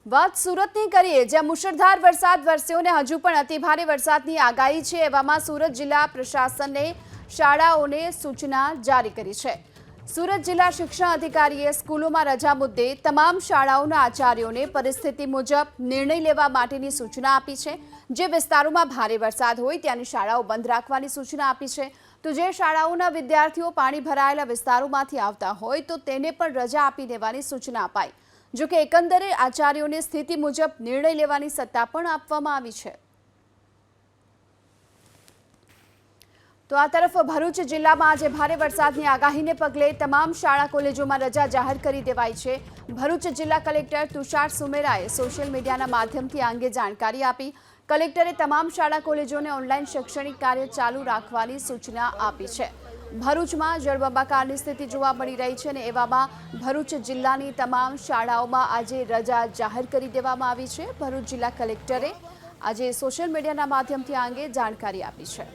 વાત સુરતની કરીએ, જ્યાં મુશળધાર વરસાદ વરસ્યો અને હજુ પણ અતિભારે વરસાદની આગાહી છે। એવામાં સુરત જિલ્લા પ્રશાસને શાળાઓને સૂચના જારી કરી છે। સુરત જિલ્લા શિક્ષણ અધિકારીએ સ્કૂલોમાં રજા મુદ્દે તમામ શાળાઓના આચાર્યોને પરિસ્થિતિ મુજબ નિર્ણય લેવા માટેની સૂચના આપી છે। જે વિસ્તારોમાં ભારે વરસાદ હોય ત્યાંની શાળાઓ બંધ રાખવાની સૂચના આપી છે। તો જે શાળાઓના વિદ્યાર્થીઓ પાણી ભરાયેલા વિસ્તારોમાંથી આવતા હોય તો તેને પણ રજા આપી દેવાની સૂચના અપાઈ। જો કે એકંદરે આચાર્યોને સ્થિતિ મુજબ નિર્ણય લેવાની સત્તા પણ આપવામાં આવી છે। તો આ તરફ ભરૂચ જિલ્લામાં આજે ભારે વરસાદની આગાહીને પગલે તમામ શાળા કોલેજોમાં રજા જાહેર કરી દેવાઈ છે। ભરૂચ જિલ્લા કલેક્ટર તુષાર સુમેરાએ સોશિયલ મીડિયાના માધ્યમથી આ અંગે જાણકારી આપી। કલેક્ટરે તમામ શાળા કોલેજોને ઓનલાઈન શૈક્ષણિક કાર્ય ચાલુ રાખવાની સૂચના આપી છે। ભરૂચમાં જળબંબાકારની સ્થિતિ જોવા મળી રહી છે અને એવામાં ભરૂચ જિલ્લાની તમામ શાળાઓમાં આજે રજા જાહેર કરી દેવામાં આવી છે। ભરૂચ જિલ્લા કલેક્ટરે આજે સોશિયલ મીડિયાના માધ્યમથી આ અંગે જાણકારી આપી છે।